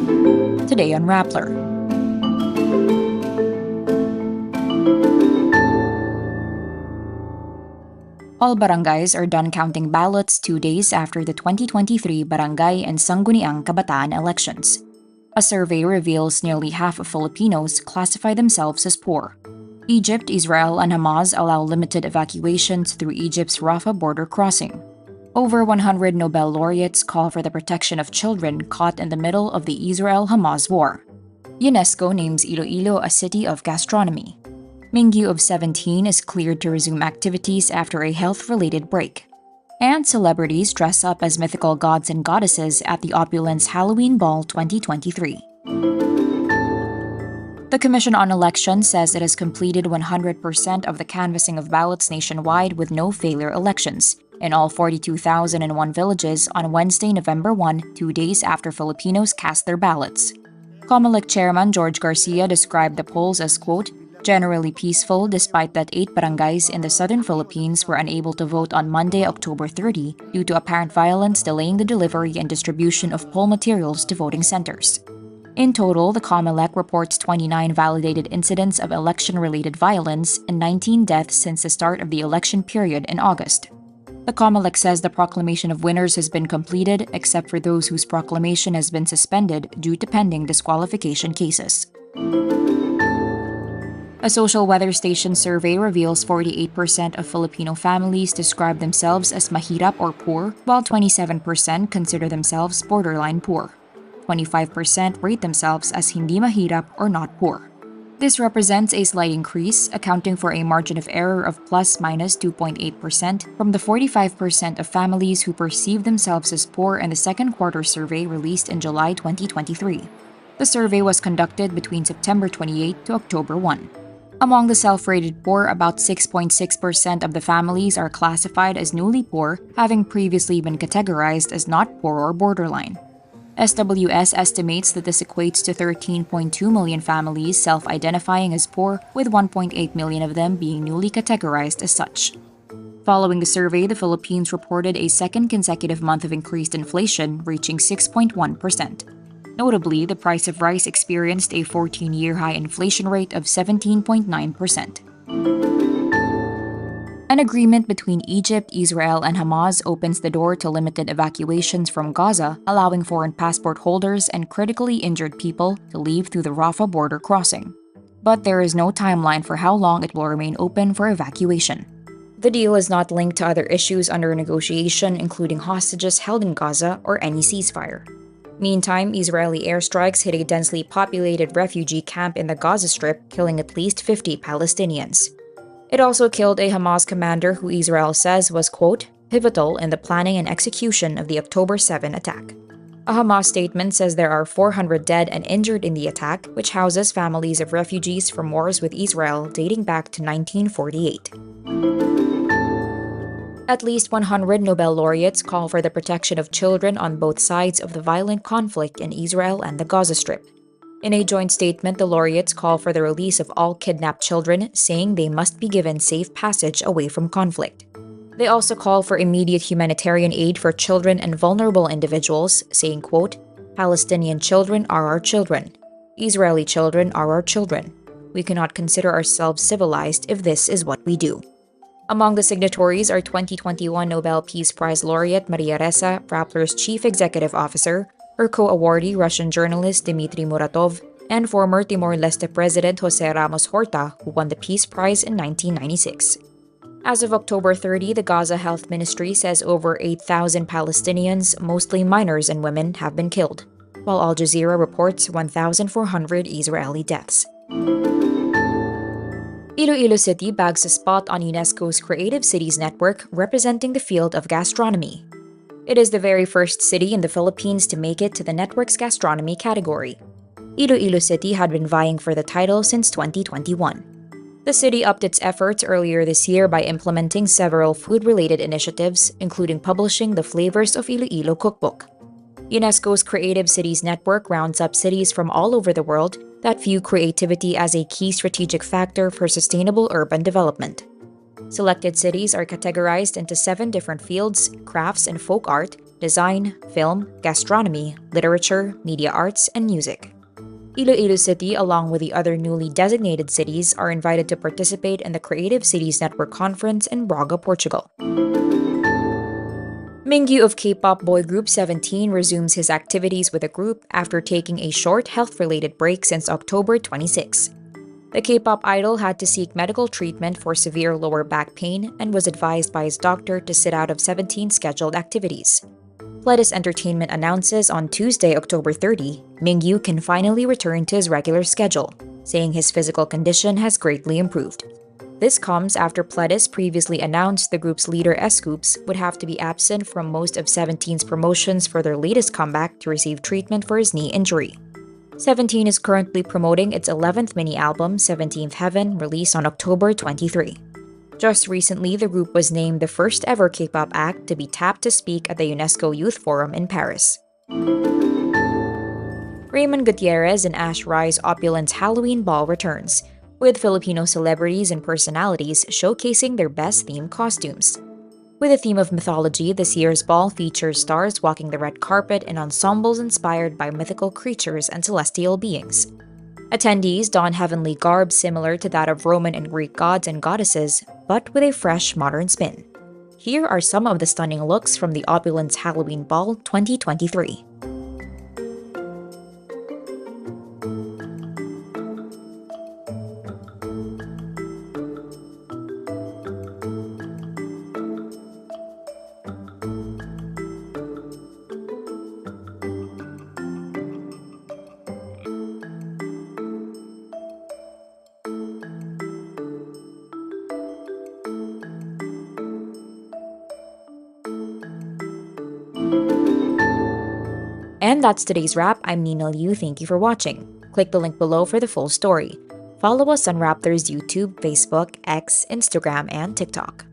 Today on Rappler. All barangays are done counting ballots 2 days after the 2023 Barangay and Sangguniang Kabataan elections. A survey reveals nearly half of Filipinos classify themselves as poor. Egypt, Israel, and Hamas allow limited evacuations through Egypt's Rafah border crossing. Over 100 Nobel laureates call for the protection of children caught in the middle of the Israel-Hamas war. UNESCO names Iloilo a city of gastronomy. Mingyu of 17 is cleared to resume activities after a health-related break. And celebrities dress up as mythical gods and goddesses at the Opulence Halloween Ball 2023. The Commission on Elections says it has completed 100% of the canvassing of ballots nationwide with no failure elections in all 42,001 villages on Wednesday, November 1, 2 days after Filipinos cast their ballots. COMELEC Chairman George Garcia described the polls as, quote, generally peaceful despite that 8 barangays in the southern Philippines were unable to vote on Monday, October 30 due to apparent violence delaying the delivery and distribution of poll materials to voting centers. In total, the COMELEC reports 29 validated incidents of election-related violence and 19 deaths since the start of the election period in August. The COMELEC says the proclamation of winners has been completed except for those whose proclamation has been suspended due to pending disqualification cases. A social weather station survey reveals 48% of Filipino families describe themselves as mahirap or poor, while 27% consider themselves borderline poor. 25% rate themselves as hindi mahirap or not poor. This represents a slight increase, accounting for a margin of error of plus-minus 2.8% from the 45% of families who perceive themselves as poor in the second quarter survey released in July 2023. The survey was conducted between September 28 to October 1. Among the self-rated poor, about 6.6% of the families are classified as newly poor, having previously been categorized as not poor or borderline. SWS estimates that this equates to 13.2 million families self-identifying as poor, with 1.8 million of them being newly categorized as such. Following the survey, the Philippines reported a second consecutive month of increased inflation, reaching 6.1%. Notably, the price of rice experienced a 14-year high inflation rate of 17.9%. An agreement between Egypt, Israel, and Hamas opens the door to limited evacuations from Gaza, allowing foreign passport holders and critically injured people to leave through the Rafah border crossing. But there is no timeline for how long it will remain open for evacuation. The deal is not linked to other issues under negotiation, including hostages held in Gaza or any ceasefire. Meantime, Israeli airstrikes hit a densely populated refugee camp in the Gaza Strip, killing at least 50 Palestinians. It also killed a Hamas commander who Israel says was, quote, pivotal in the planning and execution of the October 7 attack. A Hamas statement says there are 400 dead and injured in the attack, which houses families of refugees from wars with Israel dating back to 1948. At least 100 Nobel laureates call for the protection of children on both sides of the violent conflict in Israel and the Gaza Strip. In a joint statement, the laureates call for the release of all kidnapped children, saying they must be given safe passage away from conflict. They also call for immediate humanitarian aid for children and vulnerable individuals, saying, quote, Palestinian children are our children. Israeli children are our children. We cannot consider ourselves civilized if this is what we do. Among the signatories are 2021 Nobel Peace Prize laureate Maria Ressa, Rappler's chief executive officer, her co-awardee Russian journalist Dmitry Muratov, and former Timor-Leste President Jose Ramos Horta, who won the Peace Prize in 1996. As of October 30, the Gaza Health Ministry says over 8,000 Palestinians, mostly minors and women, have been killed, while Al Jazeera reports 1,400 Israeli deaths. Iloilo City bags a spot on UNESCO's Creative Cities Network, representing the field of gastronomy. It is the very first city in the Philippines to make it to the network's gastronomy category. Iloilo City had been vying for the title since 2021. The city upped its efforts earlier this year by implementing several food-related initiatives, including publishing the Flavors of Iloilo cookbook. UNESCO's Creative Cities Network rounds up cities from all over the world that view creativity as a key strategic factor for sustainable urban development. Selected cities are categorized into 7 different fields, crafts and folk art, design, film, gastronomy, literature, media arts, and music. Iloilo City, along with the other newly designated cities, are invited to participate in the Creative Cities Network Conference in Braga, Portugal. Mingyu of K-pop boy group 17 resumes his activities with the group after taking a short health-related break since October 26. The K-pop idol had to seek medical treatment for severe lower back pain and was advised by his doctor to sit out of 17 scheduled activities. Pledis Entertainment announces on Tuesday, October 30, Mingyu can finally return to his regular schedule, saying his physical condition has greatly improved. This comes after Pledis previously announced the group's leader S-Scoops would have to be absent from most of 17's promotions for their latest comeback to receive treatment for his knee injury. 17 is currently promoting its 11th mini-album, 17th Heaven, released on October 23. Just recently, the group was named the first ever K-pop act to be tapped to speak at the UNESCO Youth Forum in Paris. Raymond Gutierrez and Ash Rai's Opulence Halloween Ball returns, with Filipino celebrities and personalities showcasing their best themed costumes. With a theme of mythology, this year's ball features stars walking the red carpet in ensembles inspired by mythical creatures and celestial beings. Attendees don heavenly garb similar to that of Roman and Greek gods and goddesses, but with a fresh, modern spin. Here are some of the stunning looks from the Opulence Halloween Ball 2023. And that's today's wrap. I'm Nina Liu. Thank you for watching. Click the link below for the full story. Follow us on Rappler's YouTube, Facebook, X, Instagram, and TikTok.